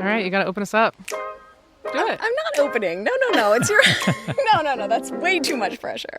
All right, you got to open us up. Do it. I'm not opening. No. It's your... No. That's way too much pressure.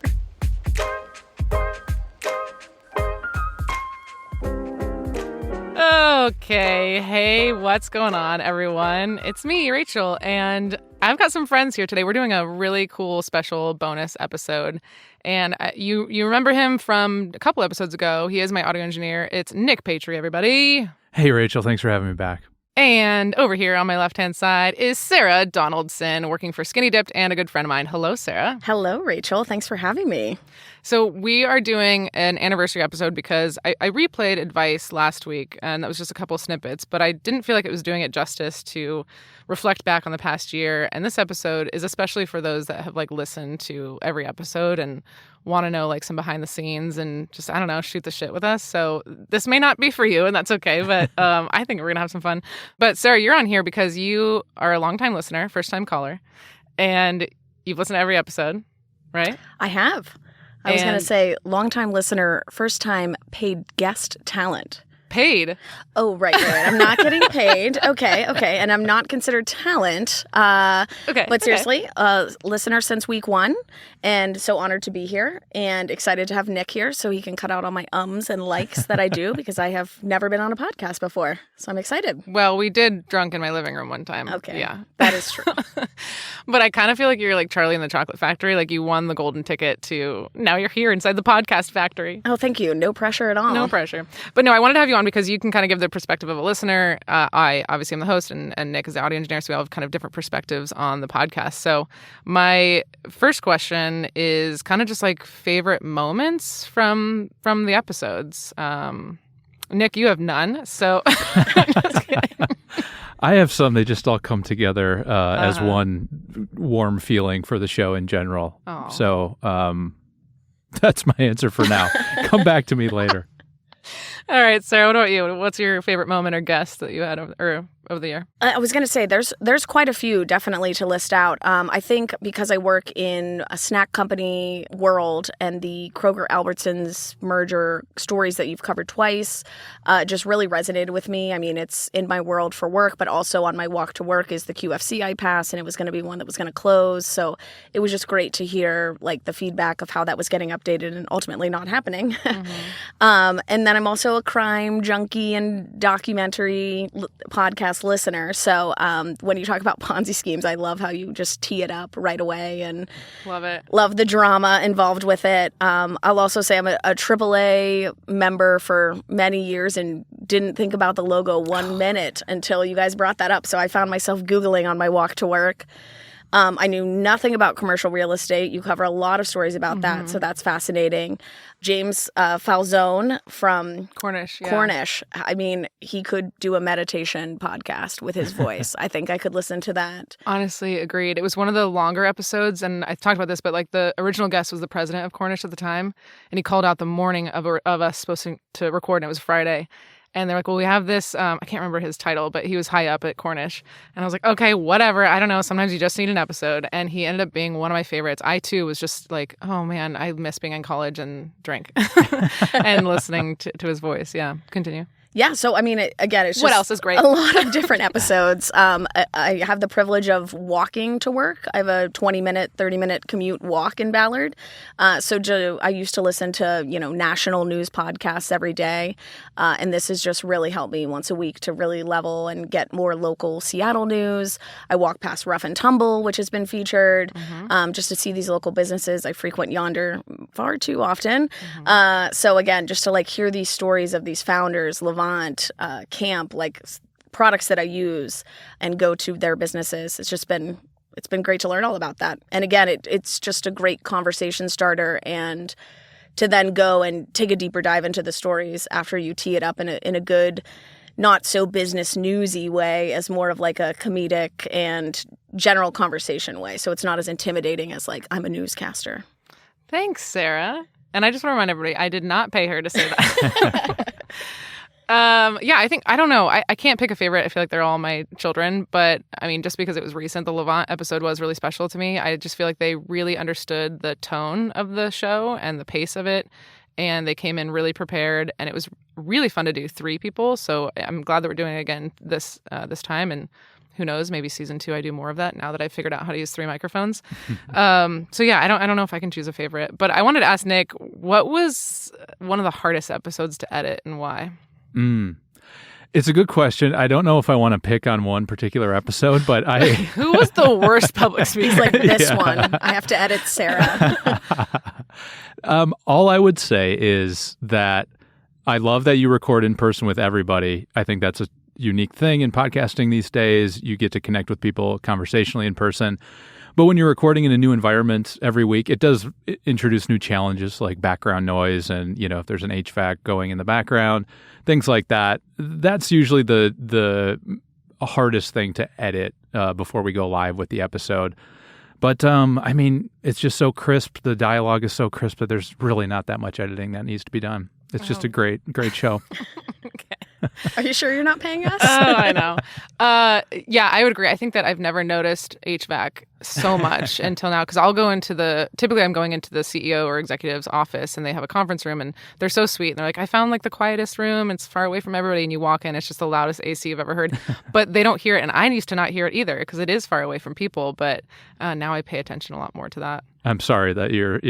Okay. Hey, what's going on, everyone? It's me, Rachel, and I've got some friends here today. We're doing a really cool special bonus episode. And you remember him from a couple episodes ago. He is my audio engineer. It's Nick Patri, everybody. Hey, Rachel. Thanks for having me back. And over here on my left-hand side is Sarah Donaldson, working for Skinny Dipped and a good friend of mine. Hello, Sarah. Hello, Rachel. Thanks for having me. So we are doing an anniversary episode because I replayed Advice last week, and that was just a couple snippets, but I didn't feel like it was doing it justice to reflect back on the past year. And this episode is especially for those that have listened to every episode and want to know some behind the scenes and just, I don't know, shoot the shit with us. So this may not be for you, and that's okay, but I think we're going to have some fun. But Sarah, you're on here because you are a longtime listener, first-time caller, and you've listened to every episode, right? I have. I was going to say, long-time listener, first-time paid guest talent. Paid? Oh, right. I'm not getting paid. Okay. And I'm not considered talent. But seriously, listener since week 1, and so honored to be here and excited to have Nick here so he can cut out all my ums and likes that I do because I have never been on a podcast before. So I'm excited. Well, we did drunk in my living room one time. Okay. Yeah. That is true. But I kind of feel like you're like Charlie in the Chocolate Factory. Like you won the golden ticket to now you're here inside the podcast factory. Oh, thank you. No pressure at all. No pressure. But no, I wanted to have you on because you can kind of give the perspective of a listener. I obviously am the host and Nick is the audio engineer, so we all have kind of different perspectives on the podcast. So my first question is kind of just favorite moments from the episodes. Nick, you have none, so just kidding. I have some. They just all come together as one warm feeling for the show in general. Aww. So that's my answer for now. Come back to me later. All right, Sarah, what about you? What's your favorite moment or guest that you had over the year? I was going to say there's quite a few definitely to list out. I think because I work in a snack company world and the Kroger-Albertsons merger stories that you've covered twice just really resonated with me. I mean, it's in my world for work, but also on my walk to work is the QFC I pass, and it was going to be one that was going to close. So it was just great to hear the feedback of how that was getting updated and ultimately not happening. Mm-hmm. And then I'm also a crime junkie and documentary podcast listener. So when you talk about Ponzi schemes, I love how you just tee it up right away and love it. Love the drama involved with it. I'll also say I'm a AAA member for many years and didn't think about the logo 1 minute until you guys brought that up. So I found myself Googling on my walk to work. I knew nothing about commercial real estate. You cover a lot of stories about that, so that's fascinating. James Falzone from Cornish. Yeah. Cornish. I mean, he could do a meditation podcast with his voice. I think I could listen to that. Honestly, agreed. It was one of the longer episodes, and I talked about this, but the original guest was the president of Cornish at the time, and he called out the morning of us supposed to record, and it was Friday. And they're like, well, we have this, I can't remember his title, but he was high up at Cornish. And I was like, okay, whatever. I don't know. Sometimes you just need an episode. And he ended up being one of my favorites. I, too, was just like, oh, man, I miss being in college and drink and listening to his voice. Yeah. Continue. Yeah, so I mean, again, it's just what else is great? A lot of different episodes. I have the privilege of walking to work. I have a 20-minute, 30-minute commute walk in Ballard. I used to listen to, national news podcasts every day. And this has just really helped me once a week to really level and get more local Seattle news. I walk past Rough and Tumble, which has been featured, just to see these local businesses. I frequent Yonder far too often. So again, just to hear these stories of these founders, Levant, Camp, products that I use and go to their businesses. It's been great to learn all about that. And again, it's just a great conversation starter, and to then go and take a deeper dive into the stories after you tee it up in a good, not so business newsy way, as more of a comedic and general conversation way. So it's not as intimidating as I'm a newscaster. Thanks, Sarah. And I just want to remind everybody, I did not pay her to say that. I don't know. I can't pick a favorite. I feel like they're all my children, but I mean, just because it was recent, the Levant episode was really special to me. I just feel like they really understood the tone of the show and the pace of it, and they came in really prepared, and it was really fun to do 3 people. So I'm glad that we're doing it again this time. And who knows, maybe season 2 I do more of that now that I've figured out how to use 3 microphones. So yeah, I don't know if I can choose a favorite, but I wanted to ask Nick, what was one of the hardest episodes to edit and why? It's a good question. I don't know if I want to pick on one particular episode, but who was the worst public speaker? He's like, this one. I have to edit Sarah. All I would say is that I love that you record in person with everybody. I think that's a unique thing in podcasting these days. You get to connect with people conversationally in person. But when you're recording in a new environment every week, it does introduce new challenges like background noise and, if there's an HVAC going in the background, things like that. That's usually the hardest thing to edit before we go live with the episode. But, it's just so crisp. The dialogue is so crisp that there's really not that much editing that needs to be done. It's just a great show. Okay. Are you sure you're not paying us? Oh, I know. Yeah, I would agree. I think that I've never noticed HVAC so much until now, because typically I'm going into the CEO or executive's office and they have a conference room and they're so sweet. And they're like, I found like the quietest room. It's far away from everybody. And you walk in, it's just the loudest AC you've ever heard. But they don't hear it. And I used to not hear it either because it is far away from people. But now I pay attention a lot more to that. I'm sorry that you're,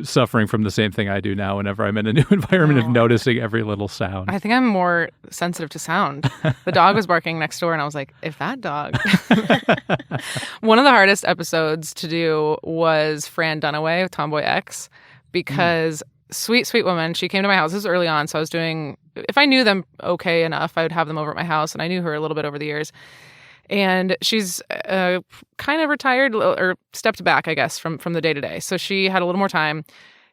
suffering from the same thing I do now whenever I'm in a new environment of noticing every little sound. I think I'm more sensitive to sound. The dog was barking next door and I was like, if that dog. One of the hardest episodes to do was Fran Dunaway with Tomboy X because sweet woman, she came to my house. This was early on, so I was if I knew them okay enough, I would have them over at my house, and I knew her a little bit over the years. And she's kind of retired or stepped back, I guess, from the day-to-day. So she had a little more time,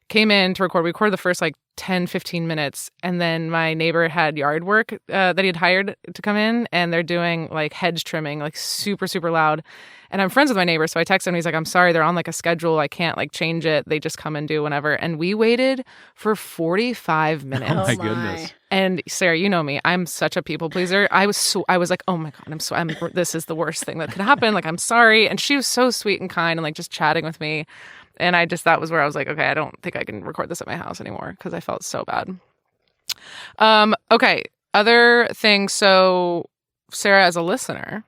came in to record. We recorded the first 10, 15 minutes. And then my neighbor had yard work that he had hired to come in. And they're doing hedge trimming, super, super loud. And I'm friends with my neighbor. So I texted him. He's like, I'm sorry, they're on a schedule. I can't change it. They just come and do whenever. And we waited for 45 minutes. Oh my goodness. And Sarah, you know me, I'm such a people pleaser. I was like, oh my God, this is the worst thing that could happen. I'm sorry. And she was so sweet and kind and just chatting with me. And that was where I was like, okay, I don't think I can record this at my house anymore because I felt so bad. Okay. Other things. So Sarah, as a listener,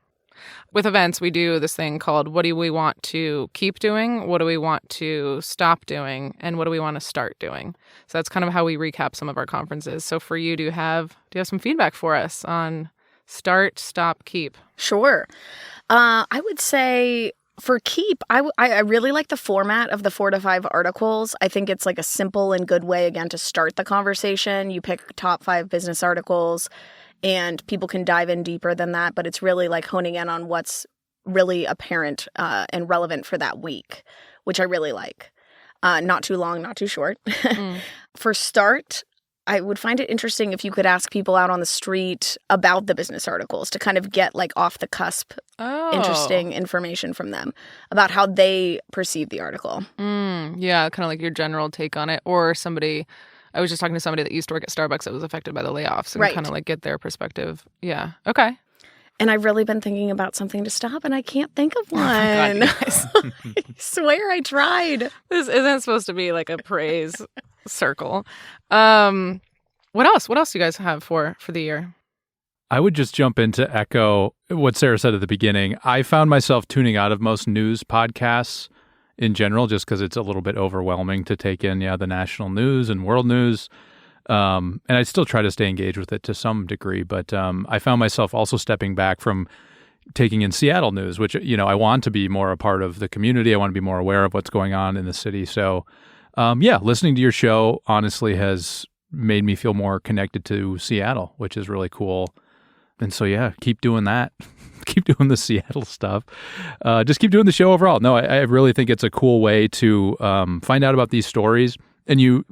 with events, we do this thing called what do we want to keep doing? What do we want to stop doing? And what do we want to start doing? So that's kind of how we recap some of our conferences. So for you, do you have some feedback for us on start, stop, keep? Sure. I would say for keep, I really like the format of the 4 to 5 articles. I think it's a simple and good way, again, to start the conversation. You pick top 5 business articles, and people can dive in deeper than that, but it's really honing in on what's really apparent and relevant for that week, which I really like. Not too long, not too short. For start, I would find it interesting if you could ask people out on the street about the business articles to kind of get off the cusp interesting information from them about how they perceive the article. Yeah, kind of your general take on it, or somebody. I was just talking to somebody that used to work at Starbucks that was affected by the layoffs and kind of get their perspective. Yeah. Okay. And I've really been thinking about something to stop, and I can't think of one. Oh my God, I swear I tried. This isn't supposed to be a praise circle. What else? What else do you guys have for the year? I would just jump in to echo what Sarah said at the beginning. I found myself tuning out of most news podcasts in general, just because it's a little bit overwhelming to take in, the national news and world news. And I still try to stay engaged with it to some degree, but I found myself also stepping back from taking in Seattle news, which, I want to be more a part of the community. I want to be more aware of what's going on in the city. So, listening to your show honestly has made me feel more connected to Seattle, which is really cool. And so, keep doing that. Keep doing the Seattle stuff. Just keep doing the show overall. No, I really think it's a cool way to find out about these stories. And you,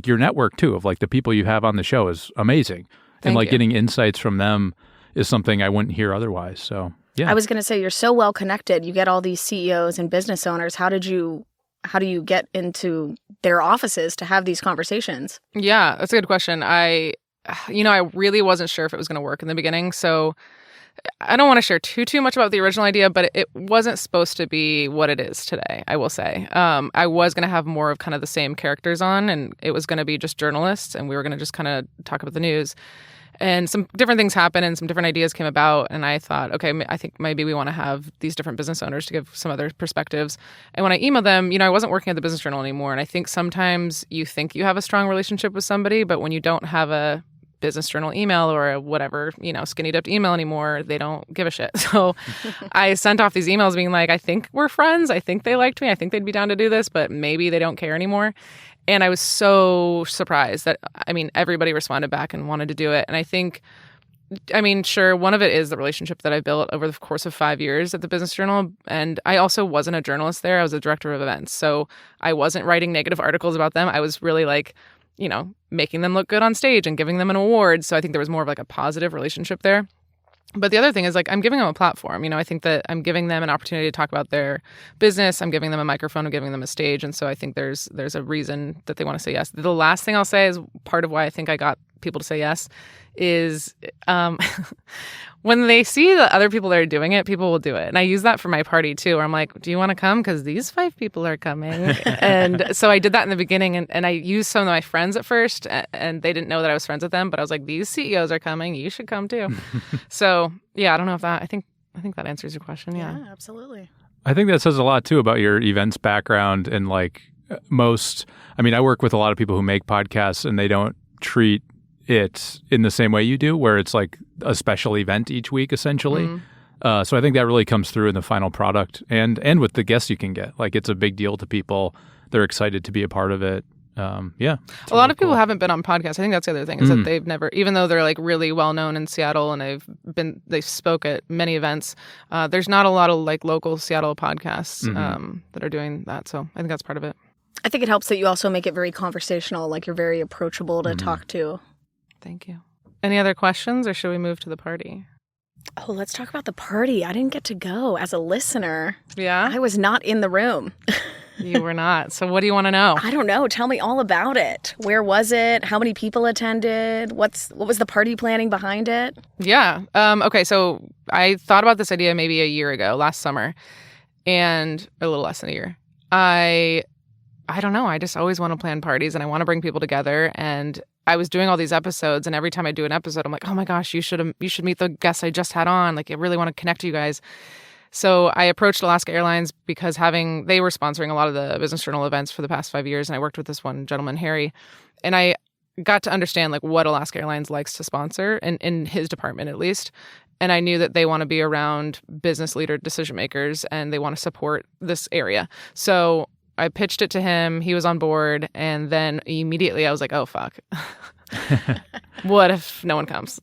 your network too, of the people you have on the show is amazing. Thank and you. Getting insights from them is something I wouldn't hear otherwise. So, yeah. I was going to say, you're so well connected. You get all these CEOs and business owners. How do you get into their offices to have these conversations? Yeah, that's a good question. I really wasn't sure if it was going to work in the beginning. So I don't want to share too much about the original idea, but it wasn't supposed to be what it is today, I will say. I was going to have more of kind of the same characters on, and it was going to be just journalists, and we were going to just kind of talk about the news. And some different things happened and some different ideas came about. And I thought, okay, I think maybe we want to have these different business owners to give some other perspectives. And when I emailed them, I wasn't working at the Business Journal anymore. And I think sometimes you think you have a strong relationship with somebody, but when you don't have a Business Journal email or a whatever, skinny dipped email anymore, they don't give a shit. So I sent off these emails being like, I think we're friends. I think they liked me. I think they'd be down to do this, but maybe they don't care anymore. And I was so surprised that, everybody responded back and wanted to do it. And I think, sure, one of it is the relationship that I built over the course of 5 years at the Business Journal. And I also wasn't a journalist there. I was a director of events. So I wasn't writing negative articles about them. I was really making them look good on stage and giving them an award. So I think there was more of a positive relationship there. But the other thing is I'm giving them a platform. I think that I'm giving them an opportunity to talk about their business. I'm giving them a microphone. I'm giving them a stage. And so I think there's a reason that they want to say yes. The last thing I'll say is part of why I think I got people to say yes is when they see the other people that are doing it, people will do it. And I use that for my party too, where I'm like, do you want to come? Because these 5 people are coming. And so I did that in the beginning. And I used some of my friends at first, and they didn't know that I was friends with them. But I was like, these CEOs are coming. You should come too. So yeah, I don't know if that, I think that answers your question. Yeah, absolutely. I think that says a lot too about your events background. And I work with a lot of people who make podcasts and they don't treat it in the same way you do, where it's like a special event each week, essentially. Mm-hmm. So I think that really comes through in the final product and with the guests you can get. It's a big deal to people. They're excited to be a part of it. A lot of people haven't been on podcasts. I think that's the other thing is that they've never, even though they're really well known in Seattle and they spoke at many events. There's not a lot of local Seattle podcasts that are doing that. So I think that's part of it. I think it helps that you also make it very conversational. You're very approachable to talk to. Thank you. Any other questions, or should we move to the party? Oh, let's talk about the party. I didn't get to go as a listener. Yeah? I was not in the room. You were not. So what do you want to know? I don't know. Tell me all about it. Where was it? How many people attended? What was the party planning behind it? Yeah. Okay, so I thought about this idea maybe a year ago, last summer, and a little less than a year. I don't know. I just always want to plan parties, and I want to bring people together, and I was doing all these episodes, and every time I do an episode, I'm like, oh my gosh, you should meet the guests I just had on. I really want to connect to you guys. So I approached Alaska Airlines because they were sponsoring a lot of the Business Journal events for the past 5 years, and I worked with this one gentleman, Harry, and I got to understand what Alaska Airlines likes to sponsor, in his department at least. And I knew that they want to be around business leader decision makers, and they want to support this area. So I pitched it to him. He was on board. And then immediately I was like, oh, fuck. What if no one comes?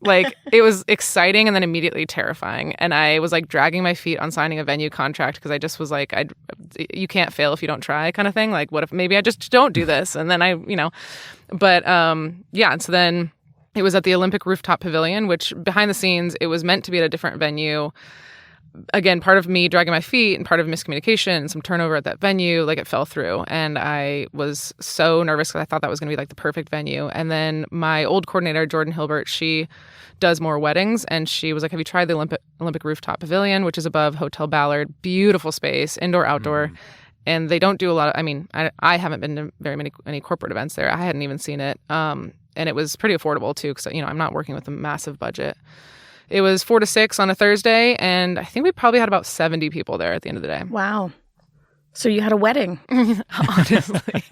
It was exciting and then immediately terrifying. And I was dragging my feet on signing a venue contract because I just was you can't fail if you don't try kind of thing. What if maybe I just don't do this? And then but And so then it was at the Olympic Rooftop Pavilion, which behind the scenes, it was meant to be at a different venue. Again, part of me dragging my feet and part of miscommunication and some turnover at that venue, it fell through. And I was so nervous because I thought that was going to be the perfect venue. And then my old coordinator, Jordan Hilbert, she does more weddings. And she was like, have you tried the Olympic Rooftop Pavilion, which is above Hotel Ballard? Beautiful space, indoor, outdoor. And they don't do a lot of, I haven't been to any corporate events there. I hadn't even seen it. And it was pretty affordable too because, I'm not working with a massive budget. It was 4 to 6 on a Thursday, and I think we probably had about 70 people there at the end of the day. Wow. So you had a wedding. Honestly.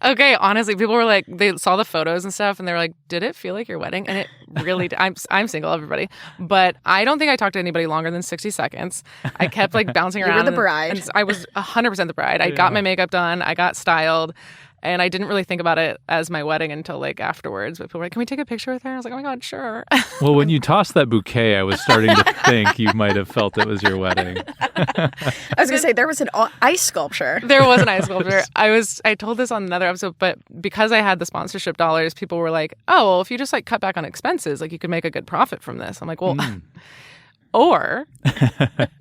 Okay, honestly, people were they saw the photos and stuff, and they were like, did it feel like your wedding? And it really did. I'm single, everybody. But I don't think I talked to anybody longer than 60 seconds. I kept bouncing around. You were the bride. And I was 100% the bride. I got my makeup done. I got styled. And I didn't really think about it as my wedding until afterwards. But people were like, can we take a picture with her? I was like, oh my God, sure. Well, when you tossed that bouquet, I was starting to think you might have felt it was your wedding. I was going to say, there was an ice sculpture. There was an ice sculpture. I told this on another episode, but because I had the sponsorship dollars, people were like, oh, well, if you just cut back on expenses, you could make a good profit from this. I'm like, well... Or,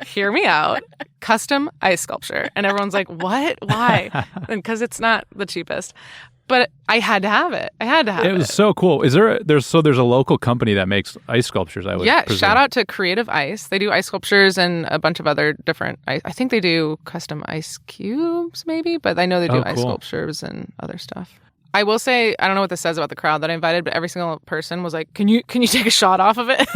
hear me out, custom ice sculpture. And everyone's like, what? Why? And because it's not the cheapest. But I had to have it. It was so cool. There's a local company that makes ice sculptures, I would presume. Shout out to Creative Ice. They do ice sculptures and a bunch of other different, I think they do custom ice cubes maybe, but I know they do ice sculptures and other stuff. I will say, I don't know what this says about the crowd that I invited, but every single person was like, can you take a shot off of it?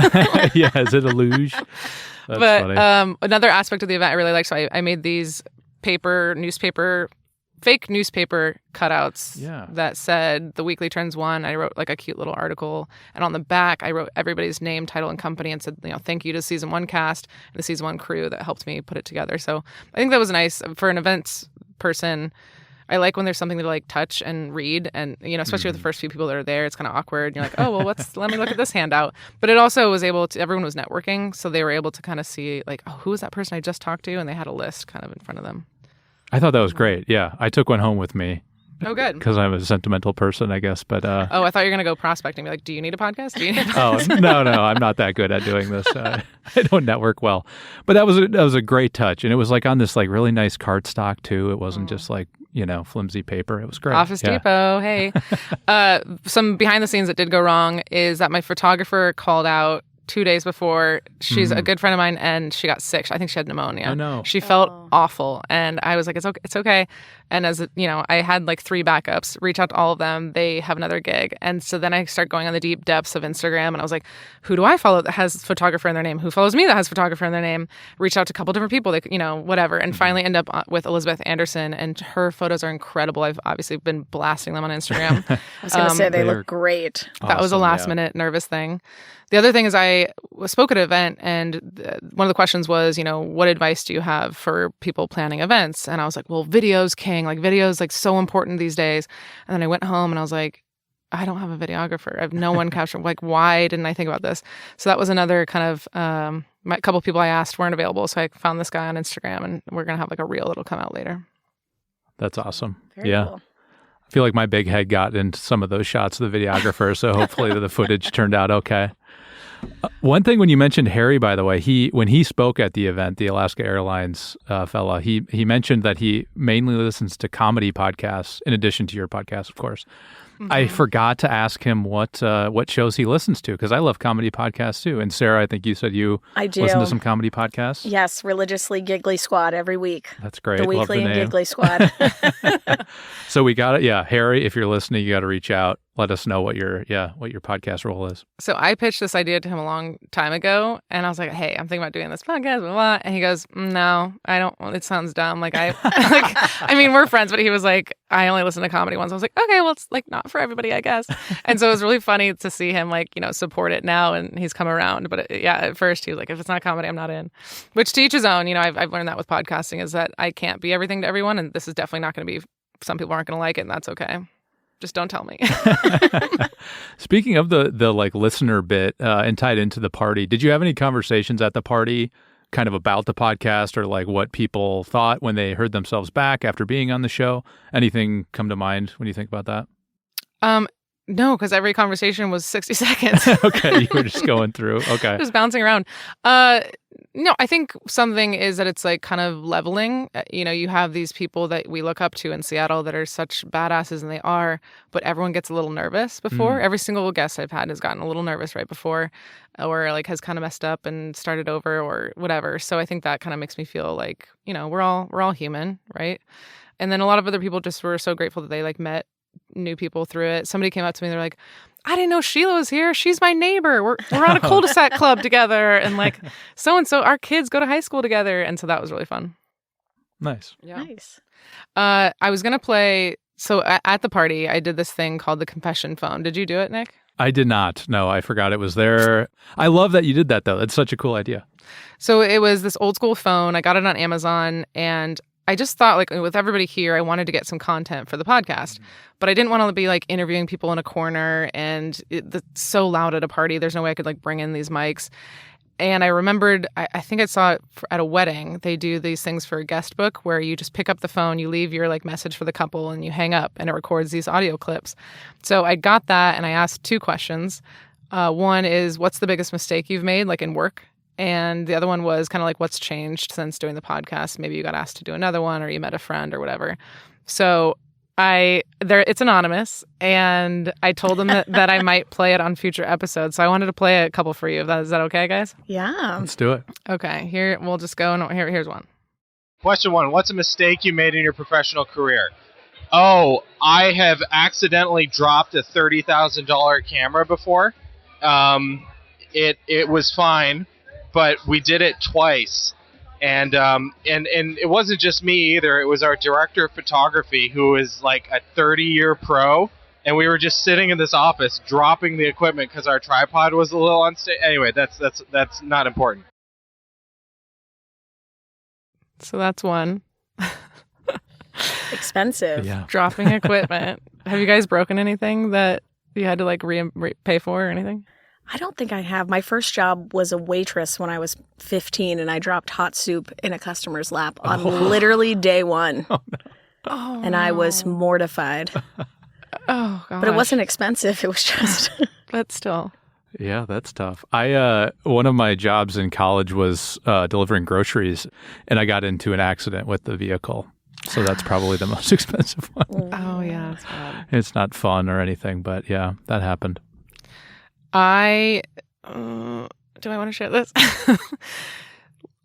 Yeah, is it a luge? That's but funny. Another aspect of the event I really liked, so I made these fake newspaper cutouts that said the weekly turns one. I wrote like a cute little article, and on the back I wrote everybody's name, title, and company, and said, thank you to season 1 cast and the season 1 crew that helped me put it together. So I think that was nice for an events person. I like when there's something to like touch and read, and especially with the first few people that are there, it's kind of awkward. You're like, oh well, let me look at this handout. But it also was everyone was networking, so they were able to kind of see like, oh, who was that person I just talked to, and they had a list kind of in front of them. I thought that was great. Yeah, I took one home with me. Oh, good. Because I'm a sentimental person, I guess. But oh, I thought you were going to go prospecting. Be like, do you need a podcast? Do you need a podcast? Oh, no, I'm not that good at doing this. I don't network well. But that was a great touch. And it was like on this like really nice cardstock too. It wasn't just like, flimsy paper. It was great. Office Depot, hey. Some behind the scenes that did go wrong is that my photographer called out 2 days before. She's a good friend of mine, and she got sick. I think she had pneumonia. Oh, no. She felt awful, and I was like, it's okay. And as I had like 3 backups, reach out to all of them. They have another gig. And so then I start going on the deep depths of Instagram, and I was like, who do I follow that has photographer in their name? Who follows me that has photographer in their name? Reach out to a couple different people, whatever. And finally end up with Elizabeth Anderson, and her photos are incredible. I've obviously been blasting them on Instagram. I was going to say they look great. That was a last minute nervous thing. The other thing is I spoke at an event, and one of the questions was, what advice do you have for people planning events? And I was like, well, video's king. Like, video's like so important these days. And then I went home and I was like, I don't have a videographer. I have no one capturing. Like, why didn't I think about this? So that was another kind of, a couple people I asked weren't available. So I found this guy on Instagram, and we're going to have like a reel that'll come out later. That's awesome. Very cool. I feel like my big head got into some of those shots of the videographer, so hopefully the footage turned out okay. One thing when you mentioned Harry, by the way, when he spoke at the event, the Alaska Airlines fella, he mentioned that he mainly listens to comedy podcasts in addition to your podcast, of course. Mm-hmm. I forgot to ask him what shows he listens to, because I love comedy podcasts too. And Sarah, I think you said I do. Listen to some comedy podcasts? Yes, religiously Giggly Squad every week. That's great. The Weekly and Giggly Squad. So we got it. Yeah, Harry, if you're listening, you got to reach out. Let us know what your podcast role is. So I pitched this idea to him a long time ago, and I was like, "Hey, I'm thinking about doing this podcast, blah, blah." And he goes, "No, I don't. It sounds dumb. Like I mean, we're friends, but he was like, I only listen to comedy ones." I was like, "Okay, well, it's like not for everybody, I guess." And so it was really funny to see him support it now, and he's come around. But at first he was like, "If it's not comedy, I'm not in." Which to each his own. I've learned that with podcasting is that I can't be everything to everyone, and this is definitely not going to be. Some people aren't going to like it, and that's okay. Just don't tell me. Speaking of the like listener bit and tied into the party, did you have any conversations at the party kind of about the podcast or like what people thought when they heard themselves back after being on the show? Anything come to mind when you think about that? No, because every conversation was 60 seconds. Okay, you were just going through. Okay. Just bouncing around. No, I think something is that it's like kind of leveling. You have these people that we look up to in Seattle that are such badasses, and they are, but everyone gets a little nervous before. Every single guest I've had has gotten a little nervous right before, or like has kind of messed up and started over or whatever. So I think that kind of makes me feel like, we're all human, right? And then a lot of other people just were so grateful that they like met new people through it. Somebody came up to me, they're like, I didn't know Sheila was here. She's my neighbor. We're on a cul-de-sac club together, and like so-and-so, our kids go to high school together. And so that was really fun. Nice. Yeah. Nice. I was going to play, so at the party, I did this thing called the confession phone. Did you do it, Nick? I did not. No, I forgot it was there. I love that you did that, though. It's such a cool idea. So it was this old school phone. I got it on Amazon, and I just thought, like, with everybody here, I wanted to get some content for the podcast, but I didn't want to be like interviewing people in a corner, and it's so loud at a party. There's no way I could like bring in these mics. And I remembered, I think I saw it at a wedding. They do these things for a guest book where you just pick up the phone, you leave your like message for the couple, and you hang up, and it records these audio clips. So I got that, and I asked 2 questions. One is, what's the biggest mistake you've made, like in work? And the other one was kind of like, what's changed since doing the podcast? Maybe you got asked to do another one, or you met a friend or whatever. So it's anonymous, and I told them that I might play it on future episodes. So I wanted to play a couple for you. Is that okay, guys? Yeah. Let's do it. Okay. Here, we'll just go. And here's one. Question 1. What's a mistake you made in your professional career? Oh, I have accidentally dropped a $30,000 camera before. It was fine, but we did it twice, and it wasn't just me either. It was our director of photography, who is like a 30-year pro, and we were just sitting in this office dropping the equipment because our tripod was a little unstable. Anyway, that's not important. So that's one. Expensive. Yeah. Dropping equipment. Have you guys broken anything that you had to like pay for or anything? I don't think I have. My first job was a waitress when I was 15, and I dropped hot soup in a customer's lap on literally day one. Oh, and I was mortified. Oh, gosh. But it wasn't expensive. It was just... But still. Yeah, that's tough. One of my jobs in college was delivering groceries, and I got into an accident with the vehicle. So that's probably the most expensive one. Oh, yeah, that's bad. It's not fun or anything, but yeah, that happened. Do I want to share this?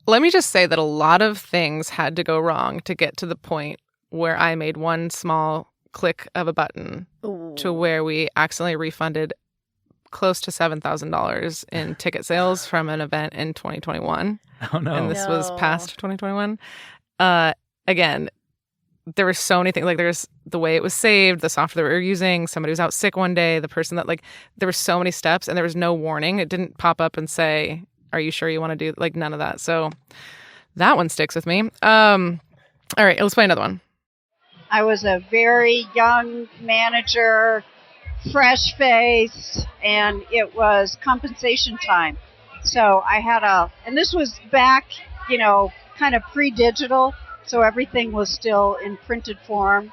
Let me just say that a lot of things had to go wrong to get to the point where I made one small click of a button to where we accidentally refunded close to $7,000 in ticket sales from an event in 2021. Oh, no. And this was past 2021. Again, there were so many things. Like, there's the way it was saved, the software that we were using, somebody was out sick one day, the person that, like, there were so many steps and there was no warning. It didn't pop up and say, are you sure you want to do, like, none of that. So that one sticks with me. All right, let's play another one. I was a very young manager, fresh-faced, and it was compensation time. So I had and this was back, kind of pre-digital, so everything was still in printed form.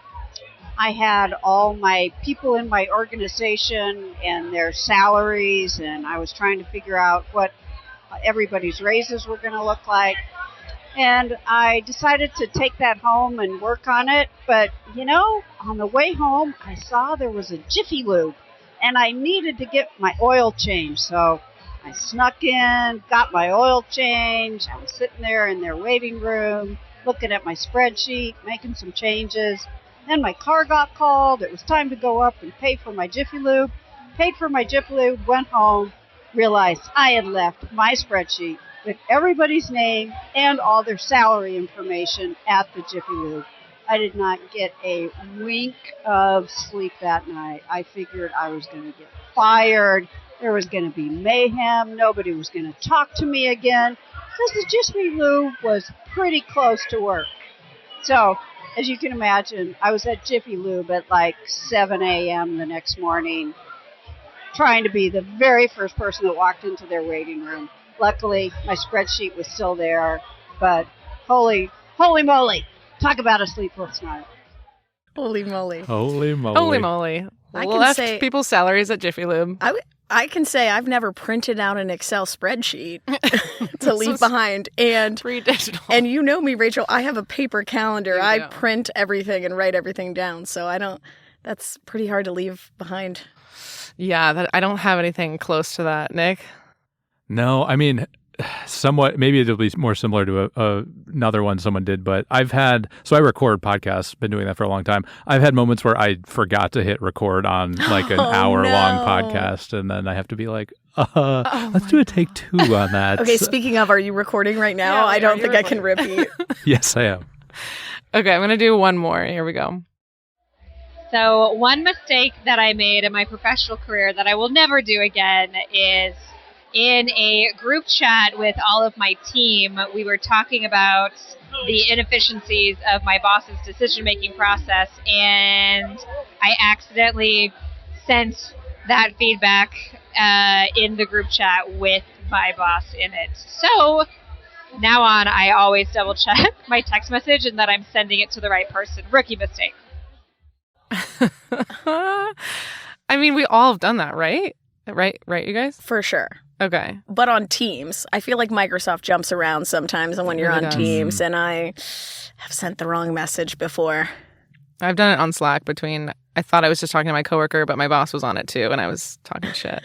I had all my people in my organization and their salaries, and I was trying to figure out what everybody's raises were going to look like. And I decided to take that home and work on it. But, on the way home, I saw there was a Jiffy Lube, and I needed to get my oil changed. So I snuck in, got my oil change. I was sitting there in their waiting room, looking at my spreadsheet, making some changes. Then my car got called. It was time to go up and pay for my Jiffy Lube. Paid for my Jiffy Lube, went home, realized I had left my spreadsheet with everybody's name and all their salary information at the Jiffy Lube. I did not get a wink of sleep that night. I figured I was going to get fired. There was going to be mayhem. Nobody was going to talk to me again because the Jiffy Lube was pretty close to work. So, as you can imagine, I was at Jiffy Lube at like 7 a.m. the next morning, trying to be the very first person that walked into their waiting room. Luckily, my spreadsheet was still there, but holy moly, talk about a sleepless night. Holy moly. Holy moly. Holy moly. I can Left say- people's salaries at Jiffy Lube. I can say I've never printed out an Excel spreadsheet to leave So behind. And pre-digital. and you know me, Rachel, I have a paper calendar. You I do. print everything and write everything down. So that's pretty hard to leave behind. Yeah, I don't have anything close to that, Nick. No, I mean, somewhat, maybe it'll be more similar to another one someone did, but I record podcasts, been doing that for a long time. I've had moments where I forgot to hit record on like an hour-long podcast, and then I have to be like, let's do a take 2 on that. Okay, speaking of, are you recording right now? Yeah, I don't think I can repeat. Yes, I am. Okay, I'm going to do one more. Here we go. So one mistake that I made in my professional career that I will never do again is in a group chat with all of my team, we were talking about the inefficiencies of my boss's decision-making process, and I accidentally sent that feedback in the group chat with my boss in it. So now on, I always double-check my text message and that I'm sending it to the right person. Rookie mistake. I mean, we all have done that, right? Right, you guys? For sure. Okay. But on Teams, I feel like Microsoft jumps around sometimes and when you're really on does. Teams, and I have sent the wrong message before. I've done it on Slack I thought I was just talking to my coworker, but my boss was on it too, and I was talking shit.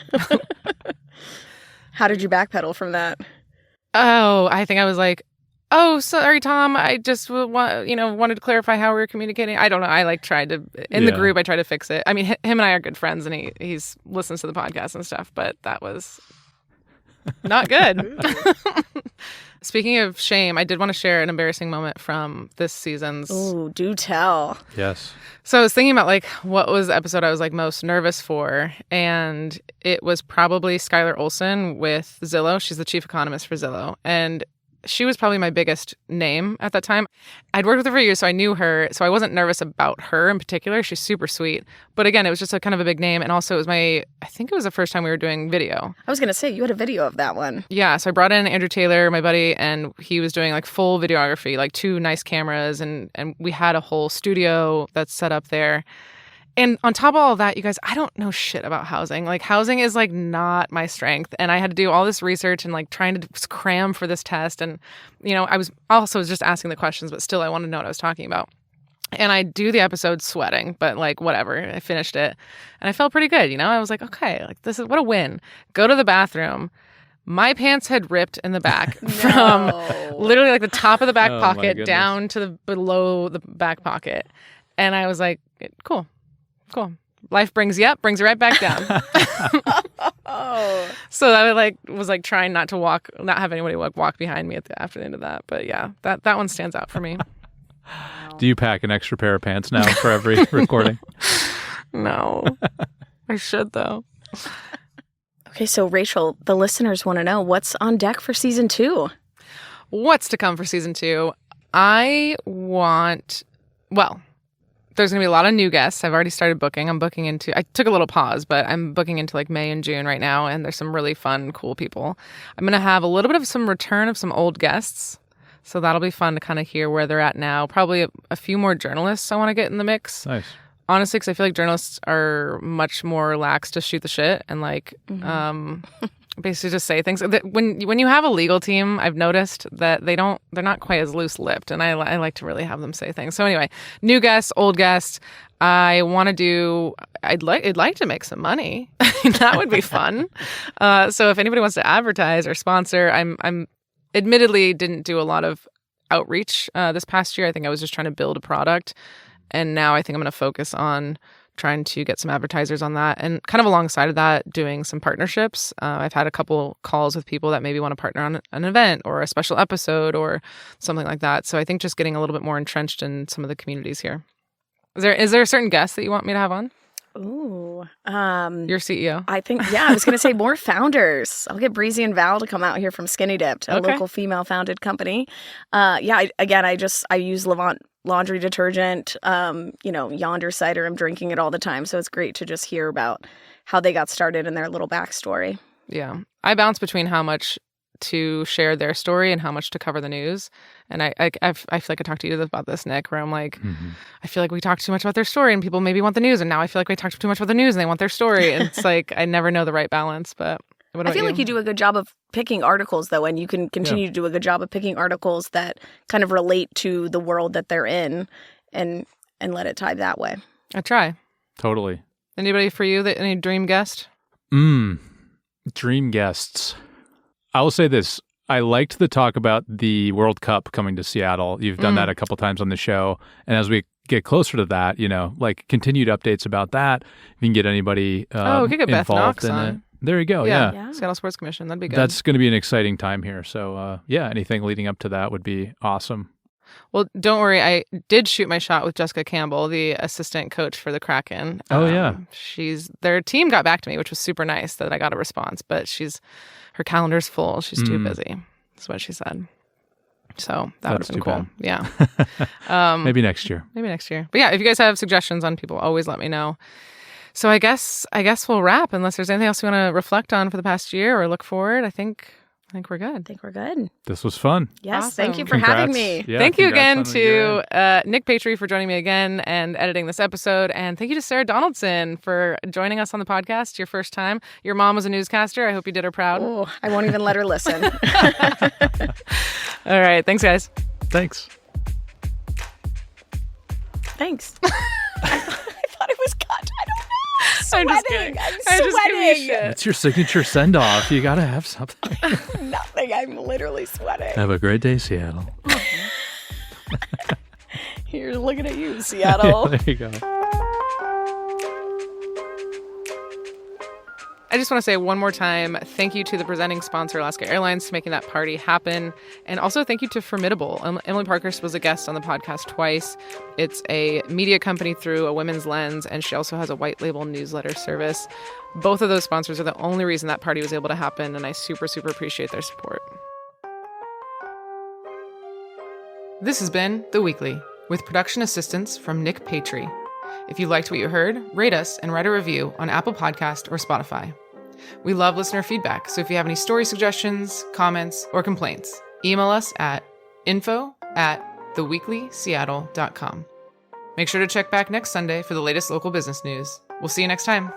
How did you backpedal from that? Oh, I think I was like, oh, sorry, Tom, I just wanted to clarify how we were communicating. I don't know. I tried to, in the group, I tried to fix it. I mean, him and I are good friends, and he's listens to the podcast and stuff, but that was not good. Speaking of shame, I did want to share an embarrassing moment from this season's. Ooh, do tell. Yes. So I was thinking about what was the episode I was most nervous for, and it was probably Skylar Olson with Zillow. She's the chief economist for Zillow, and she was probably my biggest name at that time. I'd worked with her for years, so I knew her, so I wasn't nervous about her in particular. She's super sweet. But again, it was just a kind of a big name, and also it was I think it was the first time we were doing video. I was going to say, you had a video of that one. Yeah, so I brought in Andrew Taylor, my buddy, and he was doing full videography, 2 nice cameras, and we had a whole studio that's set up there. And on top of all of that, you guys, I don't know shit about housing. Housing is not my strength. And I had to do all this research and trying to cram for this test. And, I was also just asking the questions, but still I wanted to know what I was talking about. And I do the episode sweating, but whatever. I finished it and I felt pretty good. I was okay, this is what a win. Go to the bathroom. My pants had ripped in the back from literally the top of the back pocket down to below the back pocket. And I was cool. Life brings you up, brings you right back down. So I was trying not to not have anybody walk behind me after the end of that. But yeah, that one stands out for me. Do you pack an extra pair of pants now for every recording? No. I should though. Okay, so Rachel, the listeners want to know what's on deck for season 2. What's to come for season 2? There's going to be a lot of new guests. I've already started booking. I took a little pause, but I'm booking into May and June right now, and there's some really fun, cool people. I'm going to have a little bit of some return of some old guests, so that'll be fun to kind of hear where they're at now. Probably a few more journalists I want to get in the mix. Nice. Honestly, because I feel journalists are much more lax to shoot the shit and basically just say things. When you have a legal team, I've noticed that they're not quite as loose-lipped, and I like to really have them say things. So anyway, new guests, old guests. I'd like to make some money. That would be fun. So if anybody wants to advertise or sponsor, I'm admittedly didn't do a lot of outreach this past year. I think I was just trying to build a product, and now I think I'm going to focus on trying to get some advertisers on that, and kind of alongside of that, doing some partnerships. I've had a couple calls with people that maybe want to partner on an event or a special episode or something like that. So I think just getting a little bit more entrenched in some of the communities here. Is there a certain guest that you want me to have on? Ooh. Your CEO. I think, I was going to say more founders. I'll get Breezy and Val to come out here from Skinny Dipped, a local female-founded company. I use Levant laundry detergent, Yonder cider. I'm drinking it all the time. So it's great to just hear about how they got started and their little backstory. Yeah. I bounce between how much to share their story and how much to cover the news. And I feel like I talked to you about this, Nick, where I'm I feel like we talked too much about their story and people maybe want the news. And now I feel like we talked too much about the news and they want their story. And it's I never know the right balance, but what about I feel like you do a good job of picking articles, though, and you can continue to do a good job of picking articles that kind of relate to the world that they're in and let it tie that way. I try. Totally. Anybody for you, any dream guest? Dream guests. I will say this. I liked the talk about the World Cup coming to Seattle. You've done that a couple times on the show. And as we get closer to that, continued updates about that. If you can get anybody we could get Beth involved Knox in on. it. There you go. Yeah. Seattle Sports Commission. That'd be good. That's going to be an exciting time here. So, anything leading up to that would be awesome. Well, don't worry. I did shoot my shot with Jessica Campbell, the assistant coach for the Kraken. Oh, yeah. Their team got back to me, which was super nice that I got a response, but her calendar's full. She's too busy. That's what she said. So that would have been cool. Bad. Yeah. Maybe next year. But yeah, if you guys have suggestions on people, always let me know. So I guess we'll wrap unless there's anything else you want to reflect on for the past year or look forward. I think we're good. I think we're good. This was fun. Yes, awesome. Thank you for having me. Yeah, thank you again to Nick Patri for joining me again and editing this episode. And thank you to Sarah Donaldson for joining us on the podcast your first time. Your mom was a newscaster. I hope you did her proud. Oh, I won't even let her listen. All right. Thanks, guys. Thanks. Thanks. I thought it was cut. I don't know. I'm just sweating. kidding. I'm I'm just giving you sweating. shit. It's your signature send-off. You got to have something. Nothing. I'm literally sweating. Have a great day, Seattle. Here, looking at you, Seattle. Yeah, there you go. I just want to say one more time, thank you to the presenting sponsor, Alaska Airlines, for making that party happen. And also thank you to Formidable. Emily Parkhurst was a guest on the podcast twice. It's a media company through a women's lens, and she also has a white label newsletter service. Both of those sponsors are the only reason that party was able to happen, and I super, super appreciate their support. This has been The Weekly, with production assistance from Nick Patri. If you liked what you heard, rate us and write a review on Apple Podcast or Spotify. We love listener feedback, so if you have any story suggestions, comments, or complaints, email us at info@theweeklyseattle.com. Make sure to check back next Sunday for the latest local business news. We'll see you next time.